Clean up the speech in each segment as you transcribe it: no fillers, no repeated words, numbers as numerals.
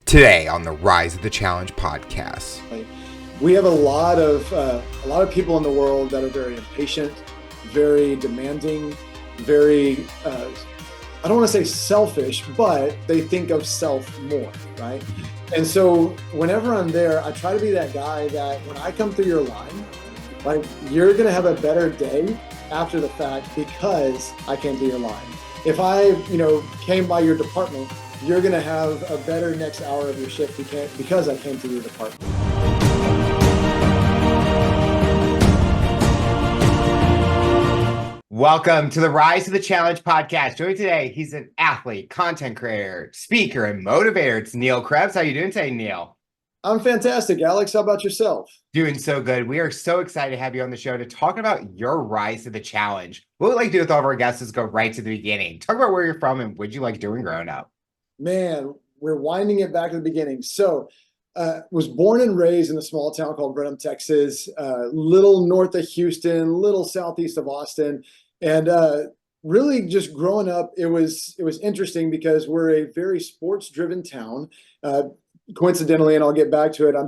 Today on the Rise of the Challenge podcast. We have a lot of people in the world that are very impatient, very demanding, very, I don't want to say selfish, but they think of self more, right? And so whenever I'm there, I try to be that guy that when I come through your line, like you're going to have a better day after the fact because I came through your line. If I, came by your department, you're going to have a better next hour of your shift because I came through your department. Welcome to the Rise of the Challenge podcast. Joining today, he's an athlete, content creator, speaker, and motivator. It's Neil Krebs. How you doing today, Neil? I'm fantastic, Alex. How about yourself? Doing so good. We are so excited to have you on the show to talk about your rise to the challenge. What we like to do with all of our guests is go right to the beginning. Talk about where you're from and what you like doing growing up. Man, we're winding it back to the beginning. So, was born and raised in a small town called Brenham, Texas, little north of Houston, little southeast of Austin, and really just growing up, it was interesting because we're a very sports-driven town. Coincidentally, and I'll get back to it, I'm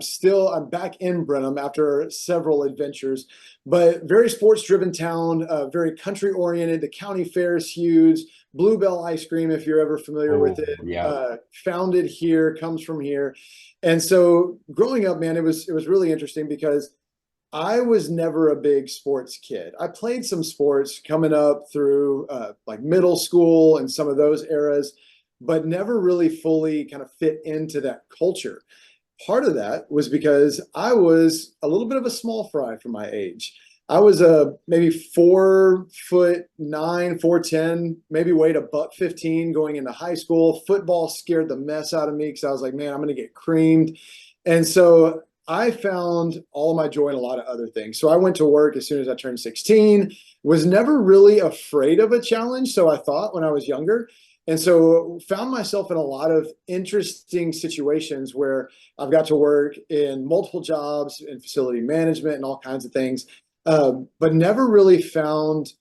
back in Brenham after several adventures, but very sports-driven town, very country-oriented. The county fair is huge. Bluebell ice cream, if you're ever familiar with it, yeah. Founded here, comes from here. And so growing up, man, it was really interesting because I was never a big sports kid. I played some sports coming up through like middle school and some of those eras, but never really fully kind of fit into that culture. Part of that was because I was a little bit of a small fry for my age. I was maybe 4'9", 4'10", maybe weighed $115 going into high school. Football scared the mess out of me because I was like, man, I'm going to get creamed. And so I found all of my joy in a lot of other things. So I went to work as soon as I turned 16, was never really afraid of a challenge. So I thought when I was younger. And so found myself in a lot of interesting situations where I've got to work in multiple jobs in facility management and all kinds of things. But never really found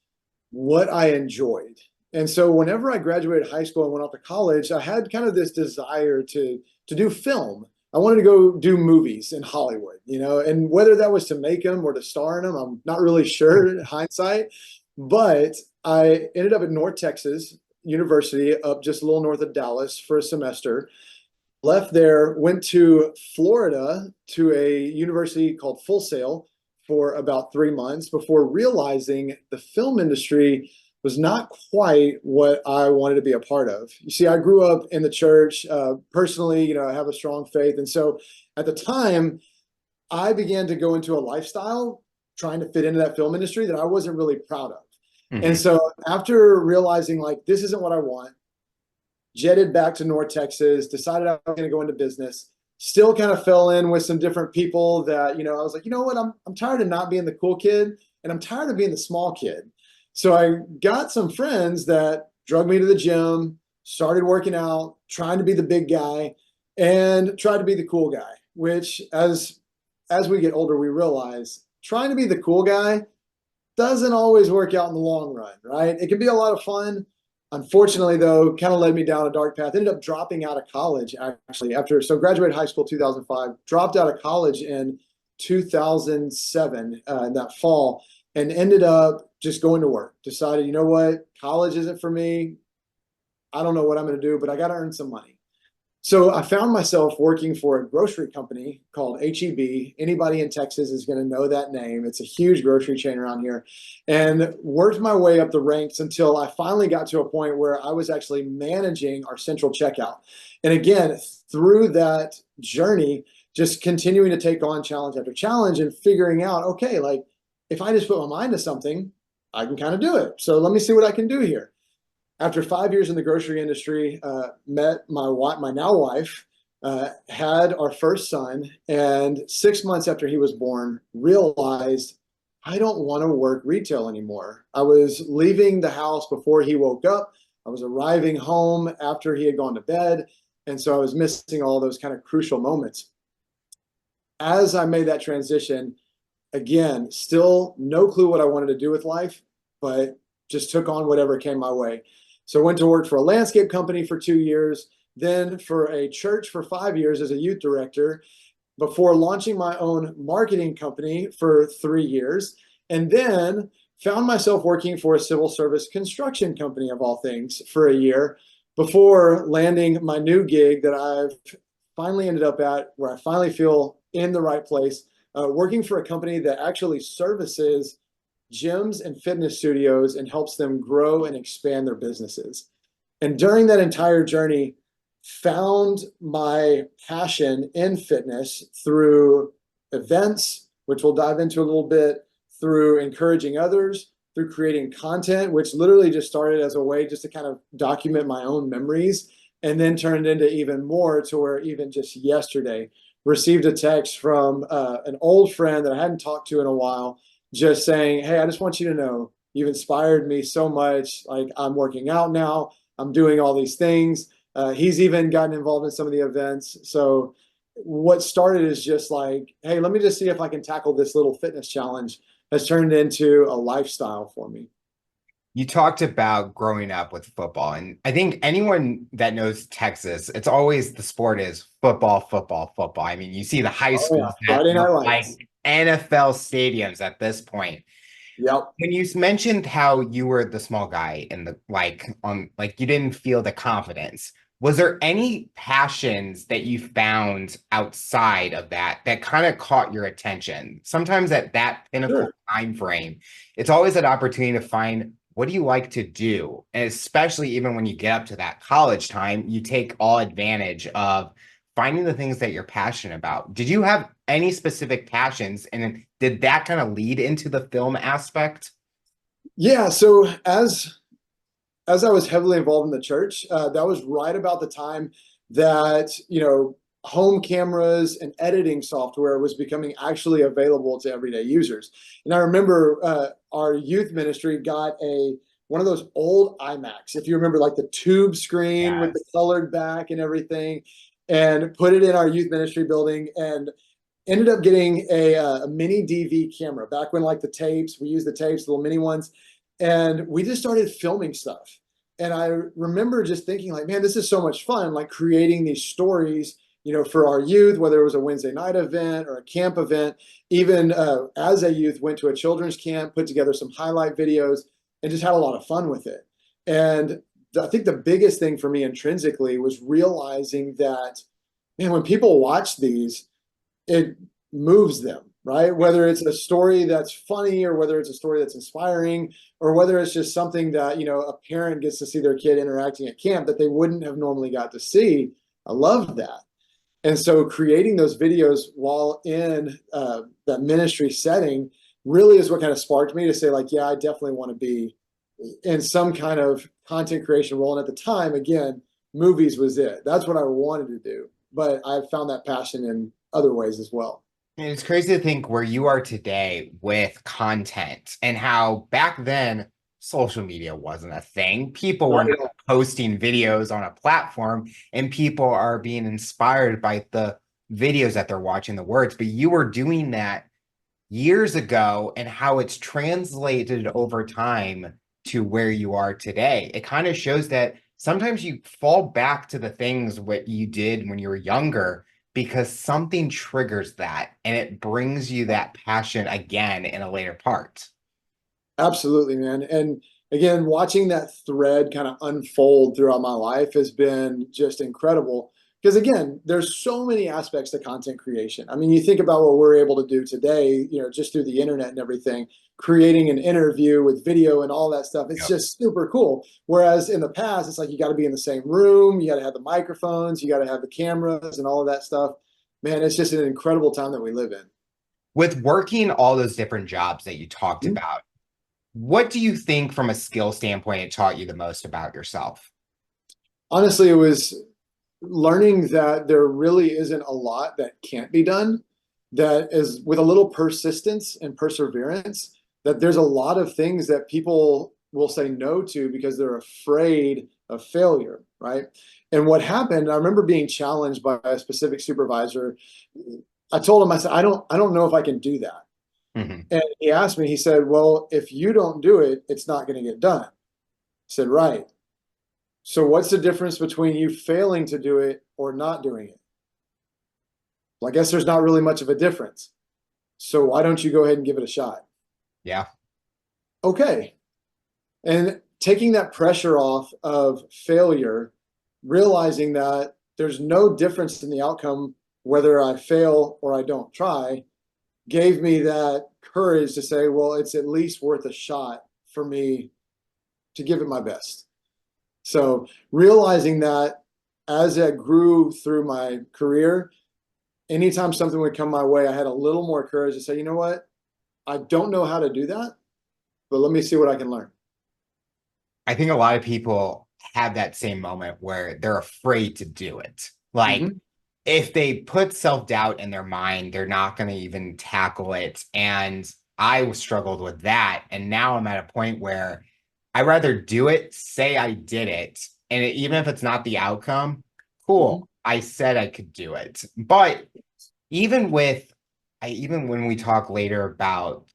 what I enjoyed. And so whenever I graduated high school and went off to college, I had kind of this desire to do film. I wanted to go do movies in Hollywood, and whether that was to make them or to star in them, I'm not really sure in hindsight. But I ended up at North Texas University up just a little north of Dallas for a semester. Left there, went to Florida to a university called Full Sail for about 3 months before realizing the film industry was not quite what I wanted to be a part of. You see, I grew up in the church. Personally, I have a strong faith. And so at the time, I began to go into a lifestyle trying to fit into that film industry that I wasn't really proud of. Mm-hmm. And so after realizing like, this isn't what I want, jetted back to North Texas, decided I was going to go into business. Still kind of fell in with some different people that, I was like, you know what, I'm tired of not being the cool kid and I'm tired of being the small kid. So I got some friends that drug me to the gym, started working out, trying to be the big guy and tried to be the cool guy, which as we get older, we realize trying to be the cool guy doesn't always work out in the long run, right? It can be a lot of fun. Unfortunately, though, kind of led me down a dark path. Ended up dropping out of college, actually, graduated high school 2005, dropped out of college in 2007 in that fall, and ended up just going to work. Decided, you know what, college isn't for me. I don't know what I'm going to do, but I got to earn some money. So I found myself working for a grocery company called HEB. Anybody in Texas is going to know that name. It's a huge grocery chain around here. And worked my way up the ranks until I finally got to a point where I was actually managing our central checkout. And again, through that journey, just continuing to take on challenge after challenge and figuring out, okay, like if I just put my mind to something, I can kind of do it. So let me see what I can do here. After 5 years in the grocery industry, met my now wife, had our first son, and 6 months after he was born, realized I don't want to work retail anymore. I was leaving the house before he woke up. I was arriving home after he had gone to bed. And so I was missing all those kind of crucial moments. As I made that transition, again, still no clue what I wanted to do with life, but just took on whatever came my way. So I went to work for a landscape company for 2 years, then for a church for 5 years as a youth director, before launching my own marketing company for 3 years, and then found myself working for a civil service construction company of all things for a year before landing my new gig that I've finally ended up at, where I finally feel in the right place, working for a company that actually services gyms and fitness studios and helps them grow and expand their businesses. And during that entire journey, found my passion in fitness through events, which we'll dive into a little bit, through encouraging others, through creating content, which literally just started as a way just to kind of document my own memories, and then turned into even more, to where even just yesterday received a text from an old friend that I hadn't talked to in a while, just saying, hey, I just want you to know you've inspired me so much. Like, I'm working out now, I'm doing all these things. He's even gotten involved in some of the events. So what started is just like, hey, let me just see if I can tackle this little fitness challenge, has turned into a lifestyle for me. You talked about growing up with football, and I think anyone that knows Texas, it's always the sport is football, football, football. I mean, you see the high Oh yeah, schools that Friday Night look like Lights. NFL stadiums at this point. Yep. When you mentioned how you were the small guy in the like you didn't feel the confidence, was there any passions that you found outside of that that kind of caught your attention? Sometimes at that pinnacle Sure. time frame, it's always an opportunity to find what do you like to do? And especially even when you get up to that college time, you take all advantage of finding the things that you're passionate about. Did you have any specific passions? And then did that kind of lead into the film aspect? Yeah. So as I was heavily involved in the church, that was right about the time that, home cameras and editing software was becoming actually available to everyday users. And I remember our youth ministry got one of those old iMacs, if you remember, like the tube screen with the Yes. colored back and everything, and put it in our youth ministry building, and ended up getting a mini DV camera back when, like, the tapes, we used the tapes, the little mini ones, and we just started filming stuff. And I remember just thinking, like, man, this is so much fun, like creating these stories, for our youth, whether it was a Wednesday night event or a camp event. Even as a youth, went to a children's camp, put together some highlight videos, and just had a lot of fun with it. And I think the biggest thing for me intrinsically was realizing that, man, when people watch these, it moves them, right? Whether it's a story that's funny, or whether it's a story that's inspiring, or whether it's just something that, a parent gets to see their kid interacting at camp that they wouldn't have normally got to see. I love that. And so creating those videos while in that ministry setting really is what kind of sparked me to say, like, yeah, I definitely want to be in some kind of content creation role. And at the time, again, movies was it. That's what I wanted to do. But I found that passion in other ways as well. And it's crazy to think where you are today with content and how back then social media wasn't a thing. People were Not not at all. posting videos on a platform, and people are being inspired by the videos that they're watching, the words. But you were doing that years ago, and how it's translated over time to where you are today. It kind of shows that sometimes you fall back to the things what you did when you were younger because something triggers that and it brings you that passion again in a later part. Absolutely, man. And again, watching that thread kind of unfold throughout my life has been just incredible. Because again, there's so many aspects to content creation. I mean, you think about what we're able to do today, just through the internet and everything, creating an interview with video and all that stuff. It's Yep. just super cool. Whereas in the past, it's like you got to be in the same room, you got to have the microphones, you got to have the cameras and all of that stuff. Man, it's just an incredible time that we live in. With working all those different jobs that you talked Mhm. about, what do you think from a skill standpoint it taught you the most about yourself? Honestly, it was learning that there really isn't a lot that can't be done, that is, with a little persistence and perseverance, that there's a lot of things that people will say no to because they're afraid of failure, right? And what happened, I remember being challenged by a specific supervisor. I told him, I said, I don't know if I can do that. Mhm. And he asked me, he said, well, if you don't do it, it's not going to get done. I said, right. So what's the difference between you failing to do it or not doing it? Well, I guess there's not really much of a difference. So why don't you go ahead and give it a shot? Yeah. Okay. And taking that pressure off of failure, realizing that there's no difference in the outcome whether I fail or I don't try, gave me that courage to say, well, it's at least worth a shot for me to give it my best. So realizing that as I grew through my career, anytime something would come my way, I had a little more courage to say, you know what? I don't know how to do that, but let me see what I can learn. I think a lot of people have that same moment where they're afraid to do it. Like, Mm-hmm. if they put self-doubt in their mind, they're not going to even tackle it. And I struggled with that. And now I'm at a point where I rather do it, say I did it, and even if it's not the outcome, Mm-hmm. cool. I said I could do it. But even with even when we talk later about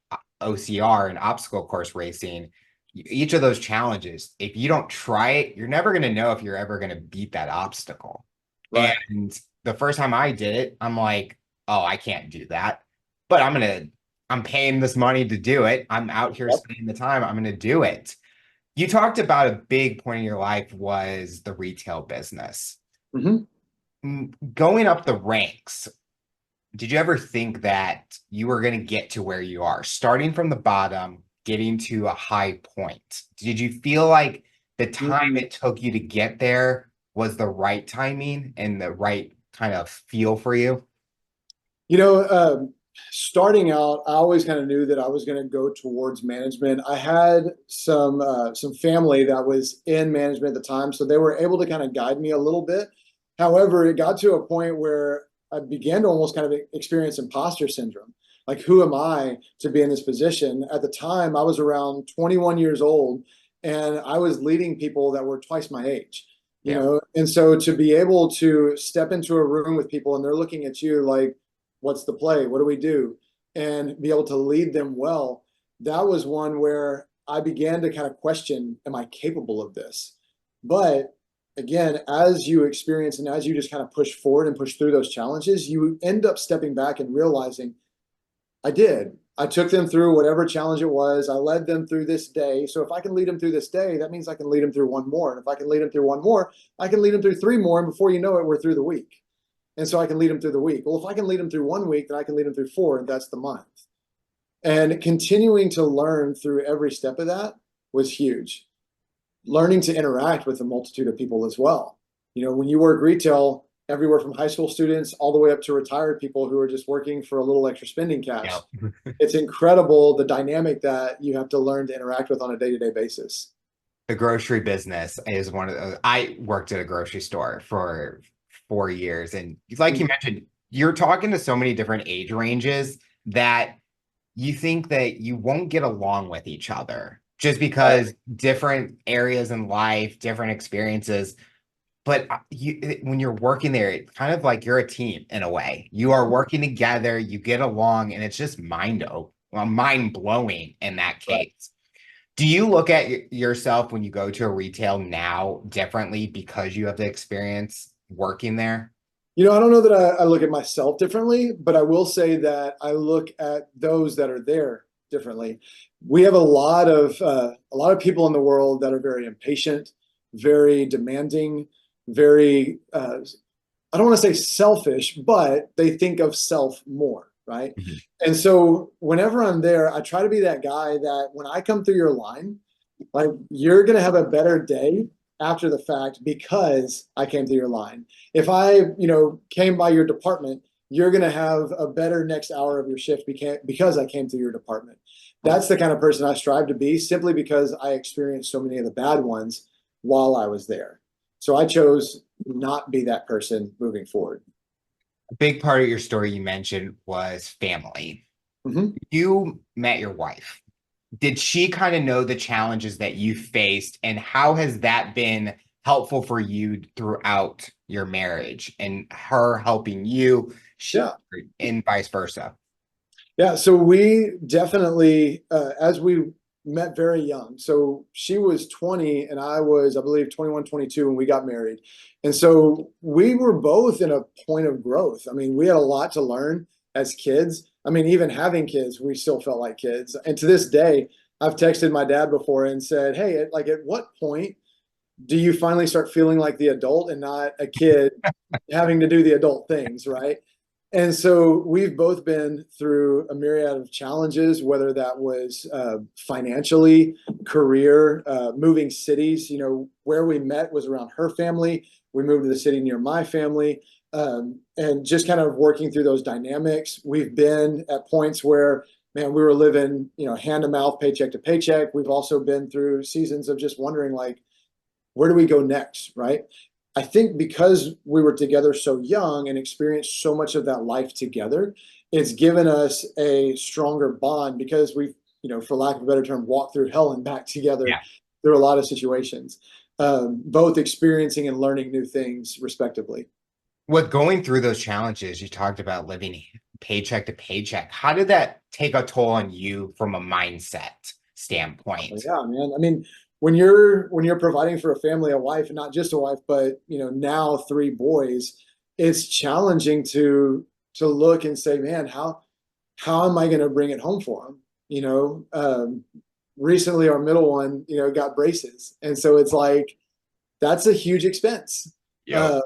OCR and obstacle course racing, each of those challenges, if you don't try it, you're never going to know if you're ever going to beat that obstacle. Right. And the first time I did it, I'm like, oh, I can't do that. But I'm paying this money to do it. I'm out here Yep. spending the time. I'm going to do it. You talked about a big point in your life was the retail business. Mm-hmm. Going up the ranks, did you ever think that you were going to get to where you are, starting from the bottom, getting to a high point? Did you feel like the time Mm-hmm. it took you to get there was the right timing and the right kind of feel for you? You know, starting out, I always kind of knew that I was going to go towards management. I had some family that was in management at the time, so they were able to kind of guide me a little bit. However, it got to a point where I began to almost kind of experience imposter syndrome. Like, who am I to be in this position? At the time, I was around 21 years old, and I was leading people that were twice my age. You Yeah. know, and so to be able to step into a room with people and they're looking at you like, what's the play? What do we do? And be able to lead them well. That was one where I began to kind of question, am I capable of this? But again, as you experience and as you just kind of push forward and push through those challenges, you end up stepping back and realizing, I did. I took them through whatever challenge it was. I led them through this day. So if I can lead them through this day, that means I can lead them through one more. And if I can lead them through one more, I can lead them through three more. And before you know it, we're through the week. And so I can lead them through the week. Well, if I can lead them through one week, then I can lead them through four, and that's the month. And continuing to learn through every step of that was huge. Learning to interact with a multitude of people as well. You know, when you work retail, everywhere from high school students all the way up to retired people who are just working for a little extra spending cash. Yeah. It's incredible the dynamic that you have to learn to interact with on a day-to-day basis. The grocery business is one of those. I worked at a grocery store for 4 years. And like you mentioned, you're talking to so many different age ranges that you think that you won't get along with each other just Right. because different areas in life, different experiences. But when you're working there, it's kind of like you're a team in a way. You are working together, you get along, and it's just mind blowing in that Right. case. Do you look at yourself when you go to a retail now differently because you have the experience working there? You know, I don't know that I look at myself differently, but I will say that I look at those that are there differently. We have a lot of people in the world that are very impatient, very demanding, very I don't want to say selfish, but they think of self more, right? Mhm. And so whenever I'm there, I try to be that guy that when I come through your line, like, you're going to have a better day after the fact because I came through your line. If I, came by your department, you're going to have a better next hour of your shift because I came through your department. That's the kind of person I strive to be simply because I experienced so many of the bad ones while I was there. So I chose not be that person moving forward. A big part of your story you mentioned was family. Mhm. You met your wife. Did she kind of know the challenges that you faced, and how has that been helpful for you throughout your marriage and her helping you, Yeah. and vice versa? Yeah, so we definitely, as we met very young. So she was 20 and I was, I believe, 21, 22 when we got married. And so we were both in a point of growth. I mean, we had a lot to learn as kids. I mean, even having kids, we still felt like kids. And to this day, I've texted my dad before and said, hey, like at what point do you finally start feeling like the adult and not a kid having to do the adult things, right? And so we've both been through a myriad of challenges, whether that was financially, career, moving cities. You know, where we met was around her family. We moved to the city near my family, and just kind of working through those dynamics. We've been at points where, man, we were living, you know, hand to mouth, paycheck to paycheck. We've also been through seasons of just wondering, like, where do we go next, right? I think because we were together so young and experienced so much of that life together, it's given us a stronger bond because we've, you know, for lack of a better term, walked through hell and back together Yeah. through a lot of situations, both experiencing and learning new things respectively. With going through those challenges, you talked about living paycheck to paycheck. How did that take a toll on you from a mindset standpoint? Yeah, man. I mean, when you're providing for a family, a wife, and not just a wife, but you know, now three boys, it's challenging to look and say, man, how am I going to bring it home for them? You know, recently our middle one, you know, got braces, and so it's like that's a huge expense. Yep. Uh,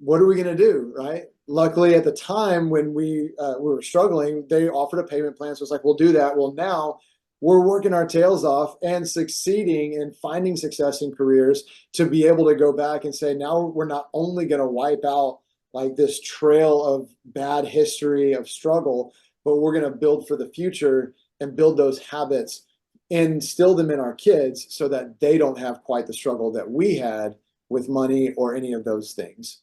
what are we going to do, right? Luckily, at the time when we were struggling, they offered a payment plan, so it's like we'll do that. Well, now we're working our tails off and succeeding and finding success in careers to be able to go back and say, now we're not only going to wipe out like this trail of bad history of struggle, but we're going to build for the future and build those habits, instill them in our kids so that they don't have quite the struggle that we had with money or any of those things.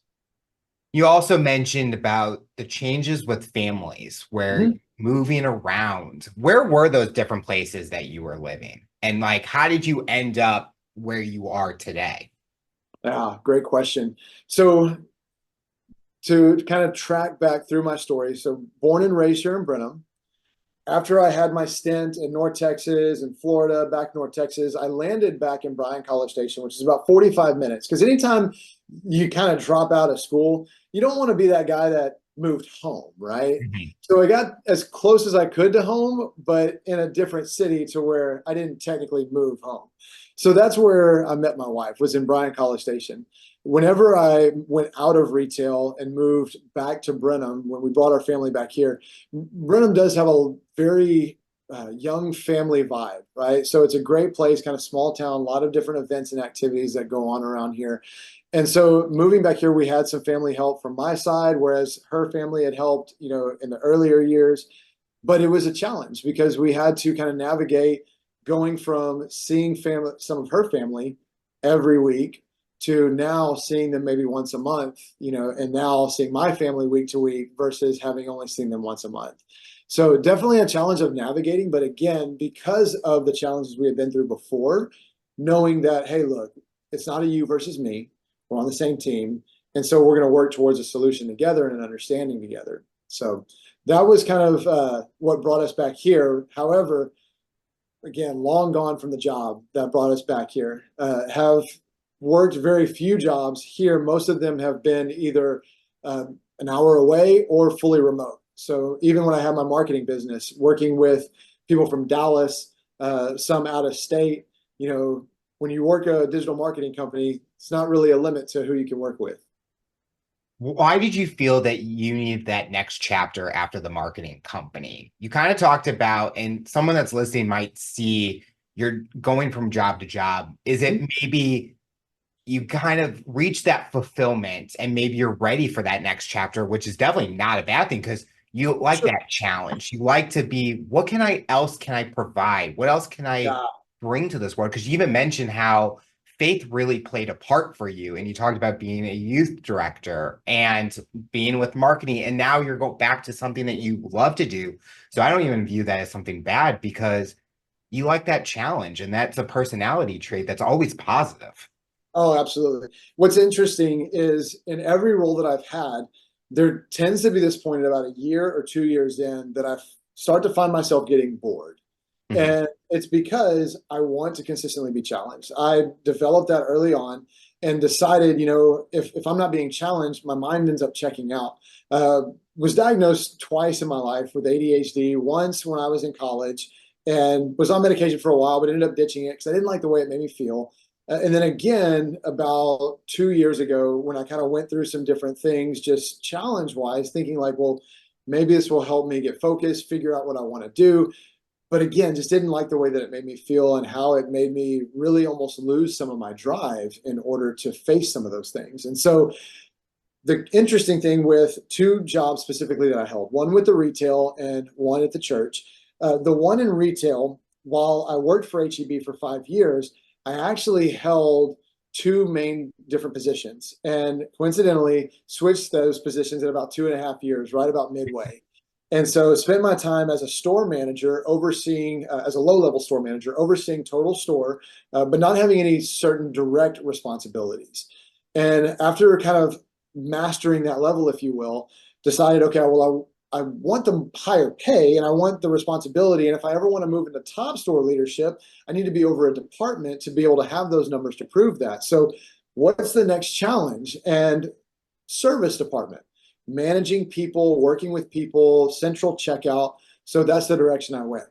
You also mentioned about the changes with families where Mhm. moving around. Where were those different places that you were living? And like, how did you end up where you are today? Ah, great question. So to kind of track back through my story, so born and raised here in Brenham. After I had my stint in North Texas and Florida, back North Texas, I landed back in Bryan College Station, which is about 45 minutes. Because anytime you kind of drop out of school, you don't want to be that guy that moved home, right? Mhm. So I got as close as I could to home, but in a different city to where I didn't technically move home. So that's where I met my wife, was in Bryan College Station. Whenever I went out of retail and moved back to Brenham, when we brought our family back here, Brenham does have a very young family vibe, right? So it's a great place, kind of small town, a lot of different events and activities that go on around here. And so moving back here, we had some family help from my side, whereas her family had helped, you know, in the earlier years. But it was a challenge because we had to kind of navigate going from seeing family, some of her family every week to now seeing them maybe once a month, you know, and now seeing my family week to week versus having only seen them once a month. So definitely a challenge of navigating, but again, because of the challenges we had been through before, knowing that, hey, look, it's not a you versus me. We're on the same team. And so we're going to work towards a solution together and an understanding together. So that was kind of what brought us back here. However, again, long gone from the job that brought us back here. Have worked very few jobs here. Most of them have been either an hour away or fully remote. So even when I had my marketing business, working with people from Dallas, some out of state, you know, when you work a digital marketing company, it's not really a limit to who you can work with. Why did you feel that you needed that next chapter after the marketing company? You kind of talked about, and someone that's listening might see you're going from job to job. Is it maybe you kind of reach that fulfillment and maybe you're ready for that next chapter, which is definitely not a bad thing because you like Sure. that challenge. You like to be, what can I else can I provide? What else can I Yeah. bring to this world? Because you even mentioned how faith really played a part for you. And you talked about being a youth director and being with marketing. And now you're going back to something that you love to do. So I don't even view that as something bad because you like that challenge. And that's a personality trait that's always positive. Oh, absolutely. What's interesting is in every role that I've had, there tends to be this point at about a year or 2 years in that I start to find myself getting bored. Mhm. And it's because I want to consistently be challenged. I developed that early on and decided, if I'm not being challenged, my mind ends up checking out. Uh, was diagnosed twice in my life with ADHD, once when I was in college and was on medication for a while, but ended up ditching it because I didn't like the way it made me feel. And then again, about 2 years ago, when I kind of went through some different things, just challenge wise, thinking like, well, maybe this will help me get focused, figure out what I want to do. But again, just didn't like the way that it made me feel and how it made me really almost lose some of my drive in order to face some of those things. And so the interesting thing with two jobs specifically that I held, one with the retail and one at the church. The one in retail, while I worked for HEB for 5 years, I actually held two main different positions and coincidentally switched those positions in about 2.5 years, right about midway. And so spent my time as a store manager overseeing, as a low-level store manager, overseeing total store, but not having any certain direct responsibilities. And after kind of mastering that level, if you will, decided, okay, well, I want the higher pay and I want the responsibility. And if I ever want to move into top store leadership, I need to be over a department to be able to have those numbers to prove that. So, what's the next challenge? And service department, managing people, working with people, central checkout. So that's the direction I went.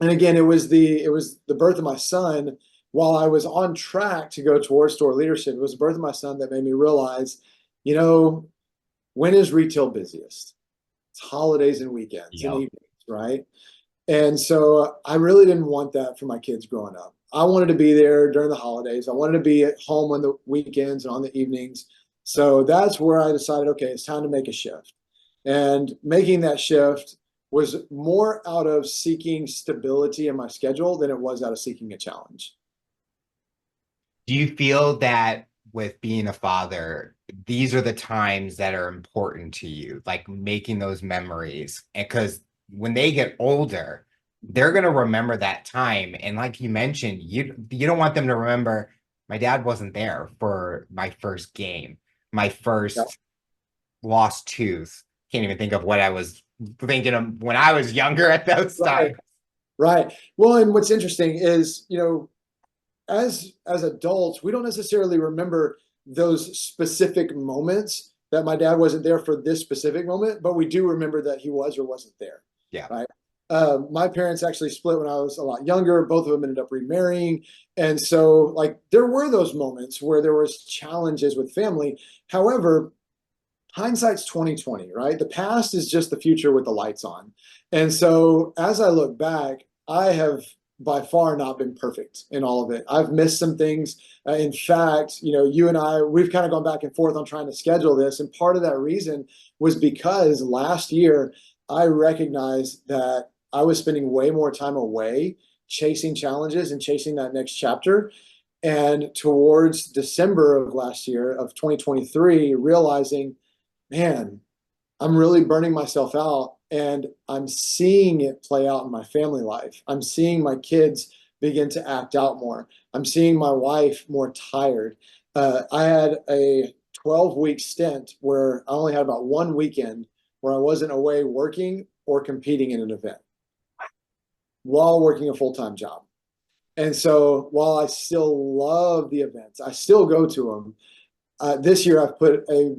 And again, it was the birth of my son. While I was on track to go towards store leadership, it was the birth of my son that made me realize, you know, when is retail busiest? It's holidays and weekends and Yep. evenings, right? And so I really didn't want that for my kids growing up. I wanted to be there during the holidays. I wanted to be at home on the weekends and on the evenings. So that's where I decided, okay, it's time to make a shift. And making that shift was more out of seeking stability in my schedule than it was out of seeking a challenge. Do you feel that with being a father, these are the times that are important to you, like making those memories? And because when they get older, they're gonna remember that time. And like you mentioned, you don't want them to remember my dad wasn't there for my first game, my Yeah. first lost tooth. Can't even think of what I was thinking of when I was younger at those Right. times. Right. Well, and what's interesting is, as adults, we don't necessarily remember those specific moments that my dad wasn't there for this specific moment, but we do remember that he was or wasn't there, Yeah. right? My parents actually split when I was a lot younger. Both of them ended up remarrying, and so like there were those moments where there was challenges with family. However, hindsight's 2020, right? The past is just the future with the lights on. And so as I look back, I have by far not been perfect in all of it. I've missed some things. In fact, you and I, we've kind of gone back and forth on trying to schedule this. And part of that reason was because last year I recognized that I was spending way more time away chasing challenges and chasing that next chapter. And towards December of last year, of 2023, realizing, man, I'm really burning myself out and I'm seeing it play out in my family life. I'm seeing my kids begin to act out more. I'm seeing my wife more tired. I had a 12-week stint where I only had about one weekend where I wasn't away working or competing in an event while working a full-time job. And so while I still love the events, I still go to them. This year, I've put a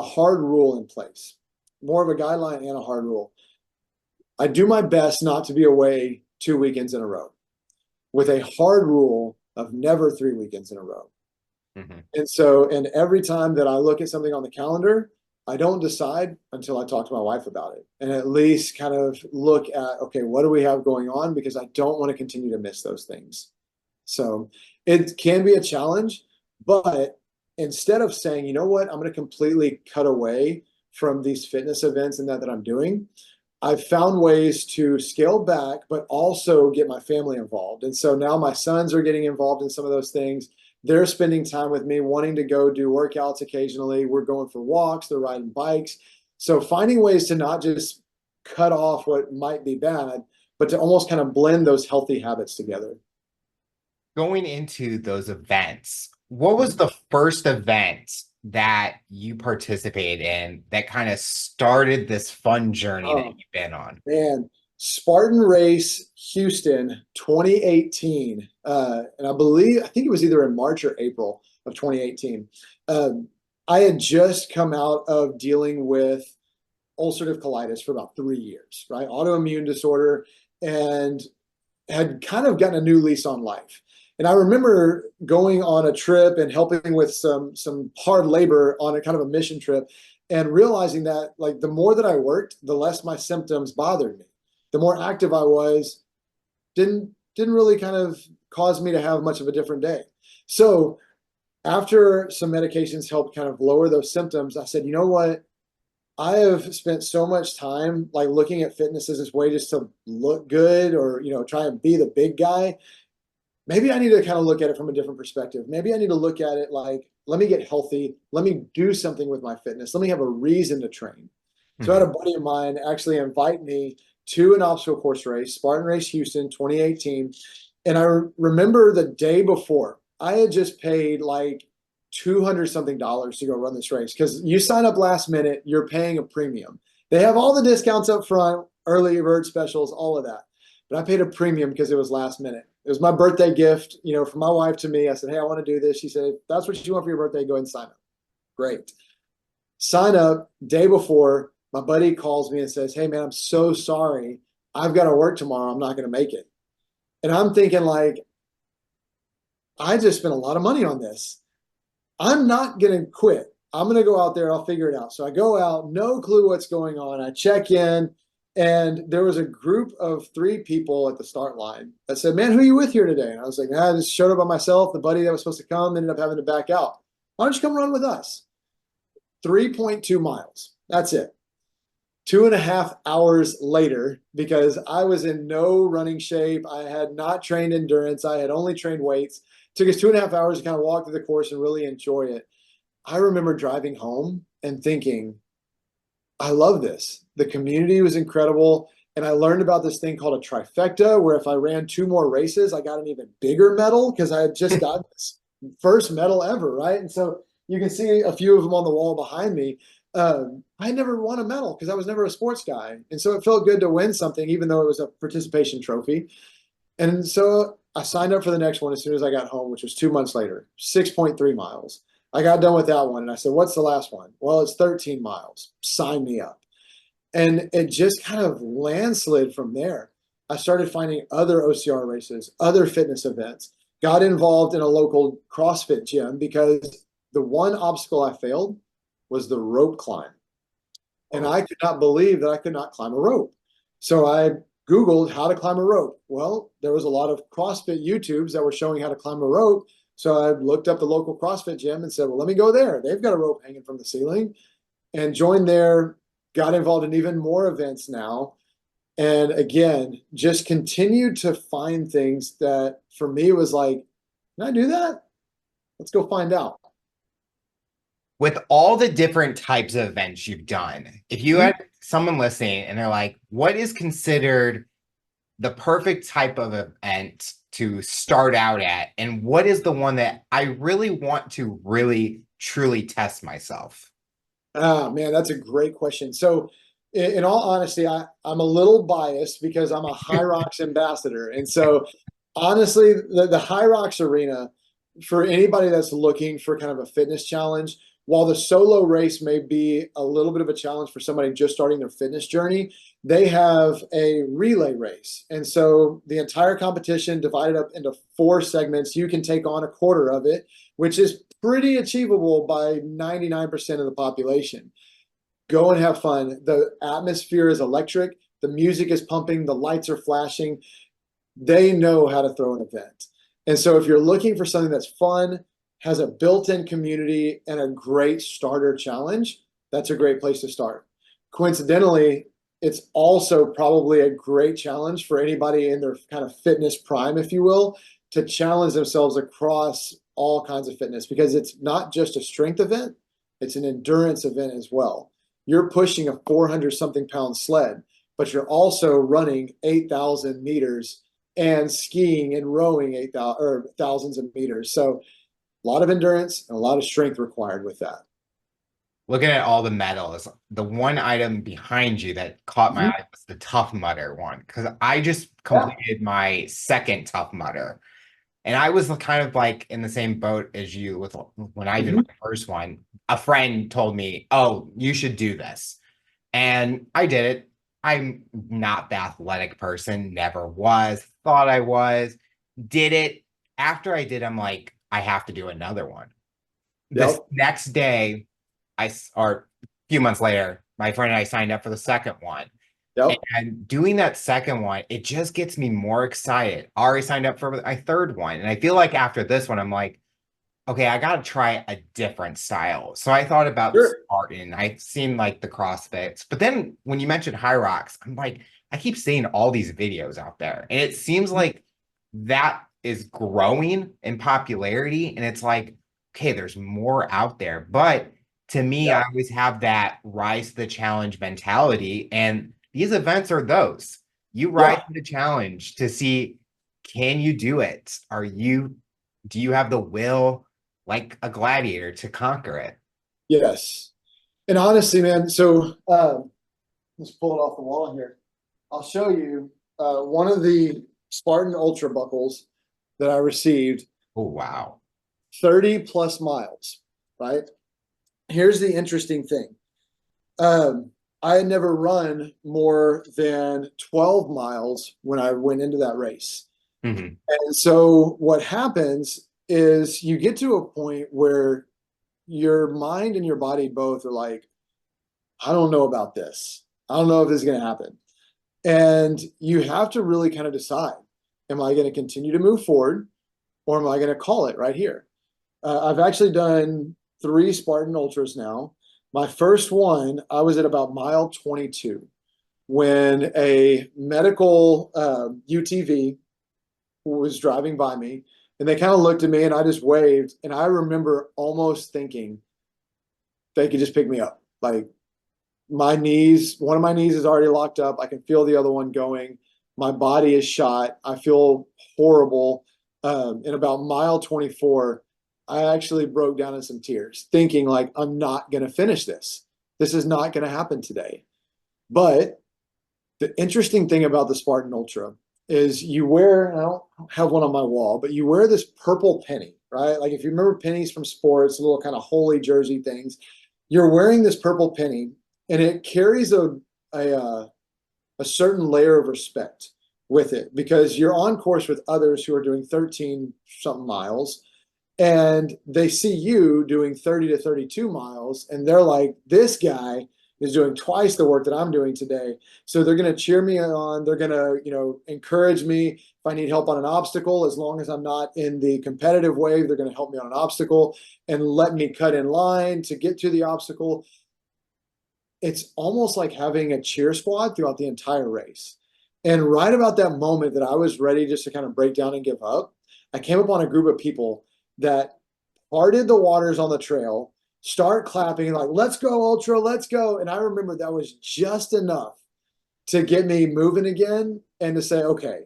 hard rule in place, more of a guideline and a hard rule. I do my best not to be away 2 weekends in a row with a hard rule of never 3 weekends in a row. Mhm. And every time that I look at something on the calendar, I don't decide until I talk to my wife about it and at least kind of look at, okay, what do we have going on? Because I don't want to continue to miss those things. So it can be a challenge, but instead of saying, you know what, I'm going to completely cut away from these fitness events and that I'm doing, I've found ways to scale back, but also get my family involved. And so now my sons are getting involved in some of those things. They're spending time with me, wanting to go do workouts occasionally. We're going for walks, they're riding bikes. So finding ways to not just cut off what might be bad, but to almost kind of blend those healthy habits together. Going into those events, what was the first event that you participated in that kind of started this fun journey that Oh, you've been on? man. Spartan Race Houston 2018. And I think it was either in March or April of 2018. I had just come out of dealing with ulcerative colitis for about 3 years, right? Autoimmune disorder, and had kind of gotten a new lease on life. And I remember going on a trip and helping with some hard labor on a kind of a mission trip, and realizing that like the more that I worked, the less my symptoms bothered me. The more active I was, didn't really kind of cause me to have much of a different day. So after some medications helped kind of lower those symptoms, I said, you know what? I have spent so much time like looking at fitness as this way just to look good, or, try and be the big guy. Maybe I need to kind of look at it from a different perspective. Maybe I need to look at it like, let me get healthy. Let me do something with my fitness. Let me have a reason to train. So I had a buddy of mine actually invite me to an obstacle course race, Spartan Race Houston 2018. And I remember the day before, I had just paid like 200 something dollars to go run this race, because you sign up last minute, you're paying a premium. They have all the discounts up front, early bird specials, all of that. But I paid a premium because it was last minute. It was my birthday gift, from my wife to me. I said, hey, I want to do this. She said, if that's what you want for your birthday, go ahead and sign up. Great. Sign up. Day before, my buddy calls me and says, hey, man, I'm so sorry. I've got to work tomorrow. I'm not going to make it. And I'm thinking like, I just spent a lot of money on this. I'm not going to quit. I'm going to go out there. I'll figure it out. So I go out, no clue what's going on. I check in, and there was a group of 3 people at the start line that said, man, who are you with here today? And I was like, I just showed up by myself. The buddy that was supposed to come ended up having to back out. Why don't you come run with us? 3.2 miles. That's it. 2.5 hours later, because I was in no running shape. I had not trained endurance. I had only trained weights. It took us 2.5 hours to kind of walk through the course and really enjoy it. I remember driving home and thinking, I love this. The community was incredible. And I learned about this thing called a trifecta, where if I ran 2 more races, I got an even bigger medal, because I had just got this first medal ever, right? And so you can see a few of them on the wall behind me. I never won a medal because I was never a sports guy. And so it felt good to win something, even though it was a participation trophy. And so I signed up for the next one as soon as I got home, which was 2 months later, 6.3 miles. I got done with that one, and I said, what's the last one? Well, it's 13 miles. Sign me up. And it just kind of landslid from there. I started finding other OCR races, other fitness events, got involved in a local CrossFit gym, because the one obstacle I failed was the rope climb. And I could not believe that I could not climb a rope. So I Googled how to climb a rope. Well, there was a lot of CrossFit YouTubes that were showing how to climb a rope. So I looked up the local CrossFit gym and said, well, let me go there. They've got a rope hanging from the ceiling, and joined there, got involved in even more events now. And again, just continued to find things that for me was like, can I do that? Let's go find out. With all the different types of events you've done, if you had someone listening and they're like, what is considered the perfect type of event to start out at? And what is the one that I really want to really, truly test myself? Ah, man, that's a great question. So in all honesty, I'm a little biased because I'm a Hyrox ambassador. And so honestly, the Hyrox arena, for anybody that's looking for kind of a fitness challenge, while the solo race may be a little bit of a challenge for somebody just starting their fitness journey, they have a relay race. And so the entire competition divided up into 4 segments. You can take on a quarter of it, which is pretty achievable by 99% of the population. Go and have fun. The atmosphere is electric. The music is pumping. The lights are flashing. They know how to throw an event. And so if you're looking for something that's fun, has a built-in community, and a great starter challenge, that's a great place to start. Coincidentally, it's also probably a great challenge for anybody in their kind of fitness prime, if you will, to challenge themselves across all kinds of fitness, because it's not just a strength event, it's an endurance event as well. You're pushing a 400 something pound sled, but you're also running 8,000 meters and skiing and rowing 8,000 or thousands of meters. So a lot of endurance and a lot of strength required with that. looking at all the medals, the one item behind you that caught my Mhm. eye was the Tough Mudder one because I just Yeah. completed my second Tough Mudder. And I was kind of like in the same boat as you with when I did my Mhm. first one. A friend told me, "Oh, you should do this." And I did it. I'm not the athletic person, never was, thought I was, did it. After I did, I'm like, I have to do another one. This Yep. next day, or a few months later, my friend and I signed up for the second one. Yep. And doing that second one, it just gets me more excited. Already signed up for my third one. And I feel like after this one, I'm like, okay, I got to try a different style. So I thought about Sure. Spartan. I've seen like the CrossFits. But then when you mentioned Hyrox, I'm like, I keep seeing all these videos out there. And it seems like that is growing in popularity. And it's like, okay, there's more out there. But to me, I Yeah. always have that rise to the challenge mentality. And these events are those. You rise Yeah. to the challenge to see, can you do it? Do you have the will like a gladiator to conquer it? Yes. And honestly, man, so let's pull it off the wall here. I'll show you one of the Spartan Ultra buckles that I received, Oh, wow. 30 plus miles, right? Here's the interesting thing. I had never run more than 12 miles when I went into that race. Hmm. And so what happens is you get to a point where your mind and your body both are like, I don't know about this. I don't know if this is going to happen. And you have to really kind of decide, am I going to continue to move forward or am I going to call it right here? I've actually done 3 Spartan Ultras now. My first one, I was at about mile 22 when a medical UTV was driving by me and they kind of looked at me and I just waved. And I remember almost thinking they could just pick me up. Like my knees, one of my knees is already locked up. I can feel the other one going. My body is shot. I feel horrible. In about mile 24, I actually broke down in some tears, thinking like, I'm not going to finish this. This is not going to happen today. But the interesting thing about the Spartan Ultra is you wear, and I don't have one on my wall, but you wear this purple penny, right? Like if you remember pennies from sports, little kind of holy jersey things, you're wearing this purple penny and it carries a, a certain layer of respect with it because you're on course with others who are doing 13 something miles and they see you doing 30 to 32 miles and they're like, this guy is doing twice the work that I'm doing today. So they're going to cheer me on. They're going to, encourage me if I need help on an obstacle. As long as I'm not in the competitive wave, they're going to help me on an obstacle and let me cut in line to get to the obstacle. It's almost like having a cheer squad throughout the entire race. And right about that moment that I was ready just to kind of break down and give up, I came upon a group of people that parted the waters on the trail, start clapping, like, let's go, Ultra, let's go. And I remember that was just enough to get me moving again and to say, okay,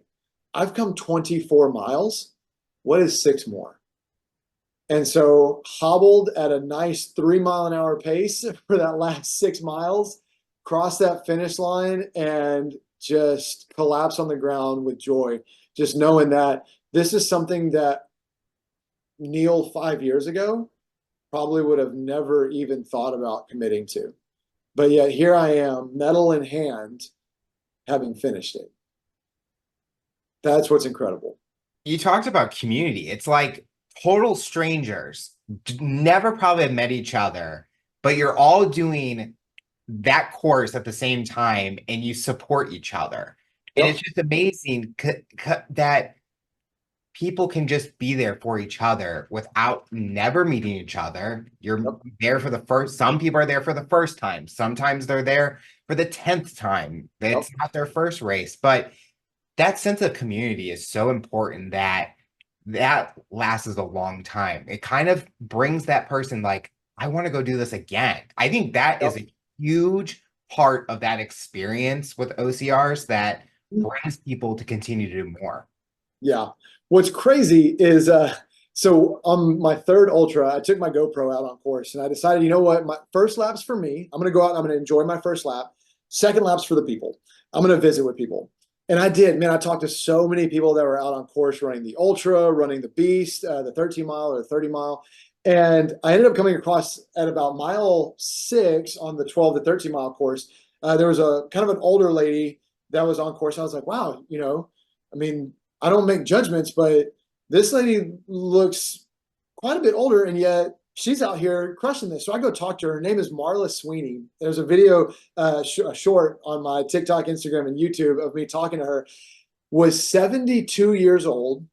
I've come 24 miles. What is 6 more? And so hobbled at a nice 3 mile an hour pace for that last 6 miles, crossed that finish line and just collapsed on the ground with joy, just knowing that this is something that Neil 5 years ago probably would have never even thought about committing to. But yet here I am, medal in hand, having finished it. That's what's incredible. You talked about community. It's like total strangers, never probably have met each other, but you're all doing that course at the same time and you support each other. And it's Yep. just amazing that people can just be there for each other without never meeting each other. You're Yep. there for the first, some people are there for the first time. Sometimes they're there for the 10th time. It's Yep. not their first race, but that sense of community is so important that lasts a long time. It kind of brings that person like, I want to go do this again. I think that is Yep. a huge part of that experience with OCRs that brings people to continue to do more. Yeah. What's crazy is So on my third ultra, I took my GoPro out on course and I decided, you know what, my first lap's for me. I'm going to go out and I'm going to enjoy my first lap. Second lap's for the people. I'm going to visit with people. And I did, man. I talked to so many people that were out on course running the ultra, running the beast, the 13 mile or the 30 mile. And I ended up coming across at about mile 6 on the 12 to 13 mile course. There was a kind of an older lady that was on course. I was like, wow, I mean, I don't make judgments, but this lady looks quite a bit older, and yet she's out here crushing this. So I go talk to her. Her name is Marla Sweeney. There's a video, a short on my TikTok, Instagram, and YouTube of me talking to her. Was 72 years old,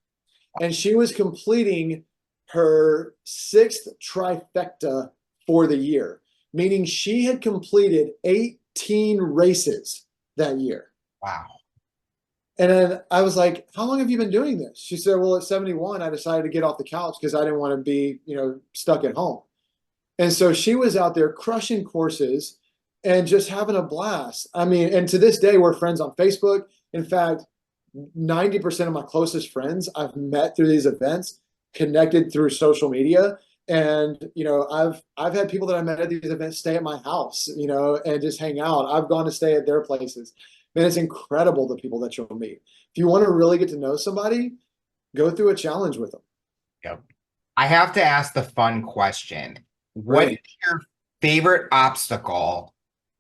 and she was completing her 6th trifecta for the year, meaning she had completed 18 races that year. Wow. And then I was like, how long have you been doing this? She said, well, at 71, I decided to get off the couch because I didn't want to be, stuck at home. And so she was out there crushing courses and just having a blast. I mean, and to this day, we're friends on Facebook. In fact, 90% of my closest friends I've met through these events, connected through social media. And, I've had people that I met at these events stay at my house, and just hang out. I've gone to stay at their places. Man, it's incredible the people that you'll meet. If you want to really get to know somebody, go through a challenge with them. Yep. I have to ask the fun question. What is Right. your favorite obstacle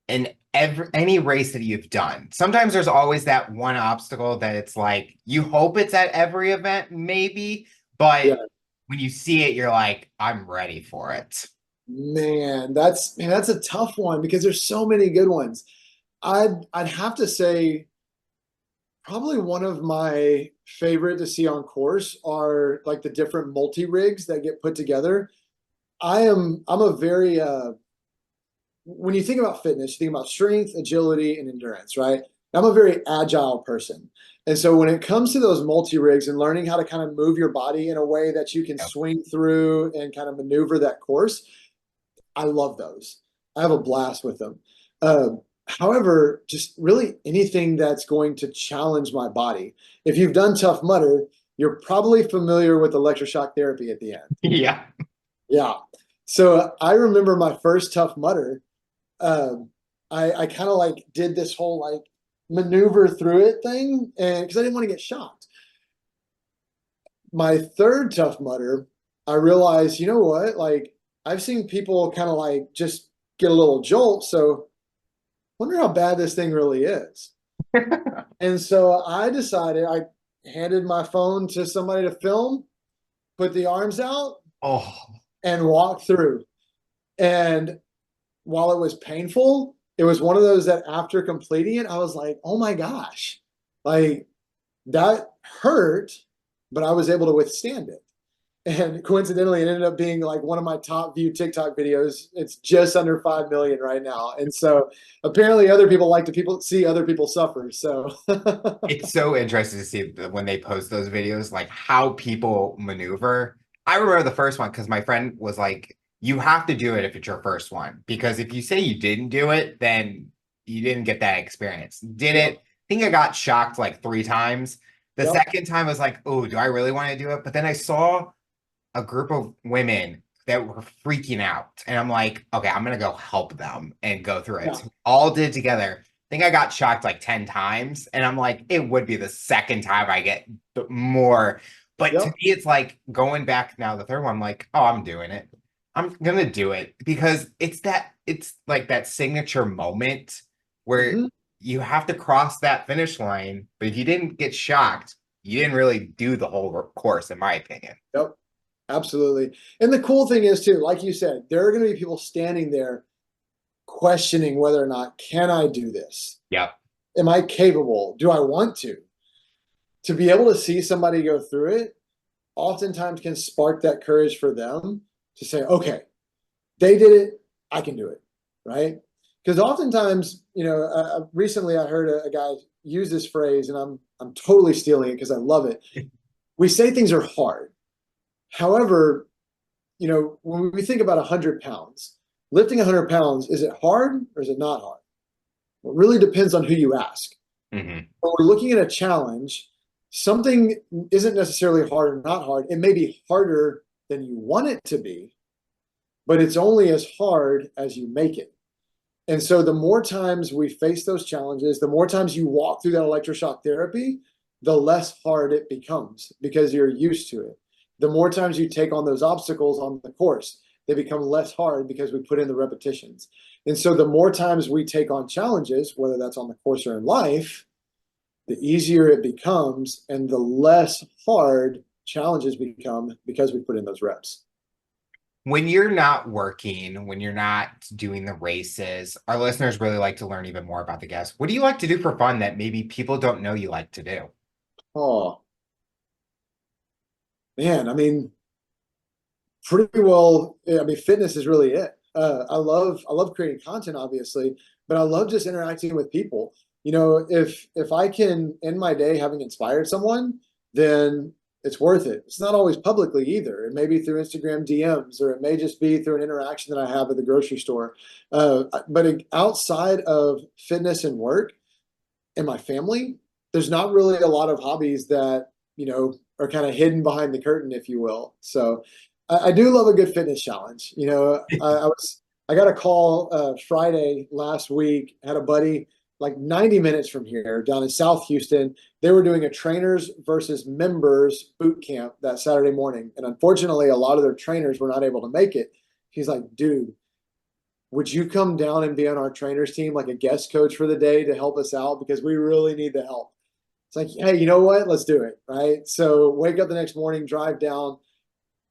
in any race that you've done? Sometimes there's always that one obstacle that it's like you hope it's at every event, maybe, but Yeah, when you see it, you're like, I'm ready for it. man, that's a tough one because there's so many good ones. I'd have to say probably one of my favorite to see on course are like the different multi-rigs that get put together. I'm a very when you think about fitness, you think about strength, agility, and endurance, right? I'm a very agile person. And so when it comes to those multi-rigs and learning how to kind of move your body in a way that you can Yep. swing through and kind of maneuver that course, I love those. I have a blast with them. However, just really anything that's going to challenge my body. If you've done Tough Mudder, you're probably familiar with electroshock therapy at the end. Yeah. Yeah. So I remember my first Tough Mudder. Um, I kind of like did this whole like maneuver through it thing, and because I didn't want to get shocked. My third Tough Mudder, I realized, you know what? Like I've seen people kind of like just get a little jolt. So wonder how bad this thing really is. And so I decided I handed my phone to somebody to film, put the arms out, Oh, and walk through. And while it was painful, it was one of those that after completing it, I was like, oh my gosh, like that hurt, but I was able to withstand it. And coincidentally, it ended up being like one of my top viewed TikTok videos. It's just under 5 million right now. And so apparently other people like to see other people suffer. So it's so interesting to see when they post those videos, like how people maneuver. I remember the first one because my friend was like, you have to do it if it's your first one. Because if you say you didn't do it, then you didn't get that experience. Did yep, it? I think I got shocked like 3 times. The yep, second time I was like, oh, do I really want to do it? But then I saw a group of women that were freaking out. And I'm like, okay, I'm gonna go help them and go through it. yeah, So we all did together. I think I got shocked like 10 times. And I'm like, it would be the second time I get more. But to me, yep, it's like going back now, the third one, I'm like, oh, I'm doing it. I'm gonna do it because it's like that signature moment where hmm, you have to cross that finish line. But if you didn't get shocked, you didn't really do the whole course, in my opinion. yep, absolutely. And the cool thing is too, like you said, there are going to be people standing there questioning whether or not can I do this? Yep. Am I capable? Do I want to? To be able to see somebody go through it oftentimes can spark that courage for them to say, okay, they did it, I can do it, right? Because oftentimes, recently I heard a guy use this phrase, and I'm totally stealing it because I love it. We say things are hard. However, when we think about 100 pounds, lifting 100 pounds, is it hard or is it not hard? Well, it really depends on who you ask. Hmm. When we're looking at a challenge, something isn't necessarily hard or not hard. It may be harder than you want it to be, but it's only as hard as you make it. And so the more times we face those challenges, the more times you walk through that electroshock therapy, the less hard it becomes because you're used to it. The more times you take on those obstacles on the course, they become less hard because we put in the repetitions. And so the more times we take on challenges, whether that's on the course or in life, the easier it becomes and the less hard challenges become because we put in those reps. When you're not working, when you're not doing the races, our listeners really like to learn even more about the guests. What do you like to do for fun that maybe people don't know you like to do? Oh, man. I mean, pretty well. I mean, fitness is really it. I love creating content, obviously, but I love just interacting with people. If I can end my day having inspired someone, then it's worth it. It's not always publicly either. It may be through Instagram DMs, or it may just be through an interaction that I have at the grocery store. But outside of fitness and work and my family, there's not really a lot of hobbies that are kind of hidden behind the curtain, if you will. So I do love a good fitness challenge. I got a call Friday last week. Had a buddy like 90 minutes from here down in South Houston. They were doing a trainers versus members boot camp that Saturday morning, and unfortunately, a lot of their trainers were not able to make it. He's like, "Dude, would you come down and be on our trainers team, like a guest coach for the day to help us out because we really need the help?" It's like, hey, you know what? Let's do it, right? So wake up the next morning, drive down,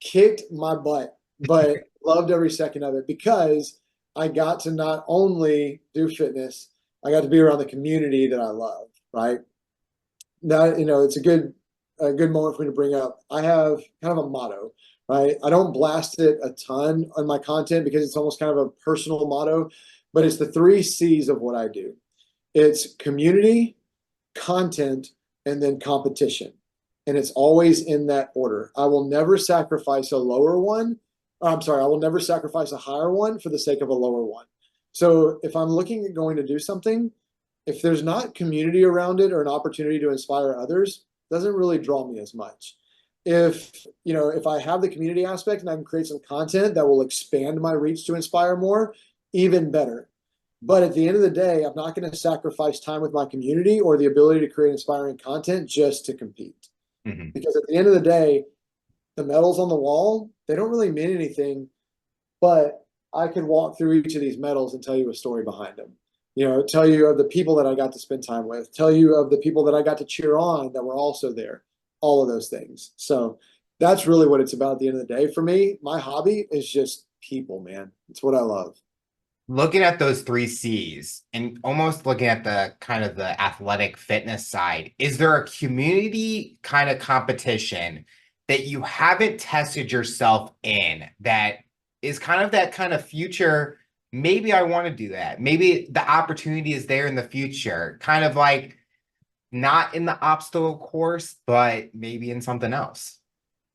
kicked my butt, but loved every second of it because I got to not only do fitness, I got to be around the community that I love, right? That, it's a good moment for me to bring up. I have kind of a motto, right? I don't blast it a ton on my content because it's almost kind of a personal motto, but it's the 3 C's of what I do. It's community, content, and then competition. And it's always in that order. I will never sacrifice a lower one. I'm sorry, I will never sacrifice a higher one for the sake of a lower one. So if I'm looking at going to do something, if there's not community around it or an opportunity to inspire others, it doesn't really draw me as much. If I have the community aspect and I can create some content that will expand my reach to inspire more, even better. But at the end of the day, I'm not going to sacrifice time with my community or the ability to create inspiring content just to compete. Mhm. Because at the end of the day, the medals on the wall, they don't really mean anything, but I could walk through each of these medals and tell you a story behind them. Tell you of the people that I got to spend time with, tell you of the people that I got to cheer on that were also there, all of those things. So that's really what it's about at the end of the day. For me, my hobby is just people, man. It's what I love. Looking at those 3 C's and almost looking at the kind of the athletic fitness side, is there a community kind of competition that you haven't tested yourself in that is kind of that kind of future? Maybe I want to do that. Maybe the opportunity is there in the future, kind of like not in the obstacle course, but maybe in something else.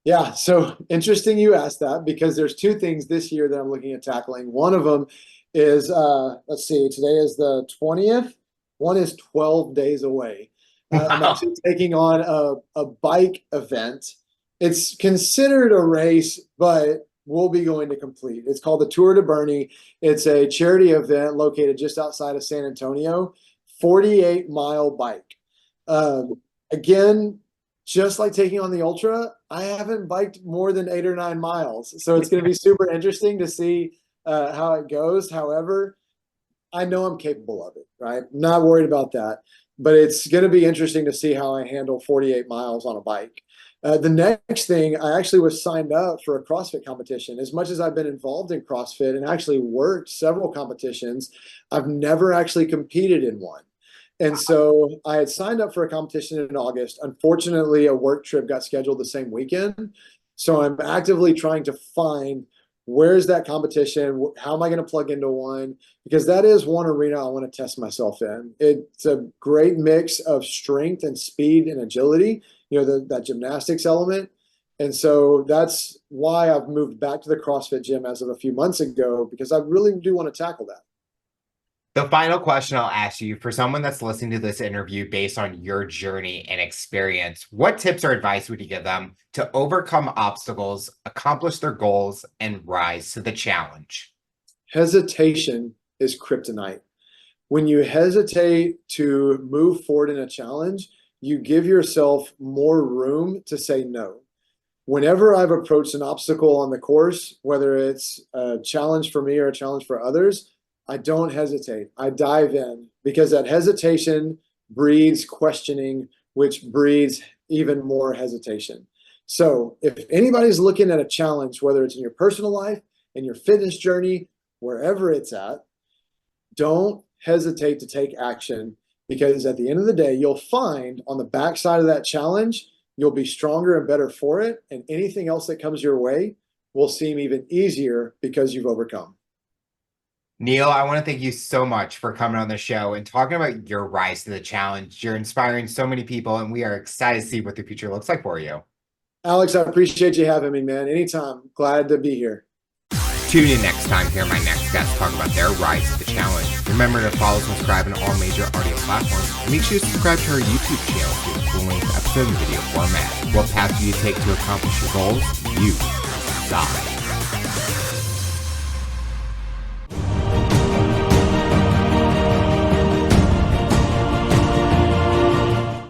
Yeah, so interesting you asked that because there's 2 things this year that I'm looking at tackling. One of them is let's see, today is the 20th. One is 12 days away. I'm Wow. actually taking on a bike event. It's considered a race, but we'll be going to complete. It's called the Tour de Bernie. It's a charity event located just outside of San Antonio, 48-mile bike. Again, just like taking on the ultra, I haven't biked more than 8 or 9 miles. So it's going to be super interesting to see how it goes. However, I know I'm capable of it, right? Not worried about that. But it's going to be interesting to see how I handle 48 miles on a bike. The next thing, I actually was signed up for a CrossFit competition. As much as I've been involved in CrossFit and actually worked several competitions, I've never actually competed in one. And so I had signed up for a competition in August. Unfortunately, a work trip got scheduled the same weekend. So I'm actively trying to find where's that competition? How am I going to plug into one? Because that is one arena I want to test myself in. It's a great mix of strength and speed and agility, that gymnastics element. And so that's why I've moved back to the CrossFit gym as of a few months ago, because I really do want to tackle that. The final question I'll ask you, for someone that's listening to this interview based on your journey and experience, what tips or advice would you give them to overcome obstacles, accomplish their goals, and rise to the challenge? Hesitation is kryptonite. When you hesitate to move forward in a challenge, you give yourself more room to say no. Whenever I've approached an obstacle on the course, whether it's a challenge for me or a challenge for others, I don't hesitate. I dive in because that hesitation breeds questioning, which breeds even more hesitation. So if anybody's looking at a challenge, whether it's in your personal life, in your fitness journey, wherever it's at, don't hesitate to take action, because at the end of the day, you'll find on the backside of that challenge, you'll be stronger and better for it. And anything else that comes your way will seem even easier because you've overcome. Neil, I want to thank you so much for coming on the show and talking about your rise to the challenge. You're inspiring so many people, and we are excited to see what the future looks like for you. Alex, I appreciate you having me, man. Anytime. Glad to be here. Tune in next time to hear my next guest talk about their rise to the challenge. Remember to follow and subscribe on all major audio platforms. And make sure to subscribe to our YouTube channel to get full length episode and video format. What path do you take to accomplish your goals? You decide.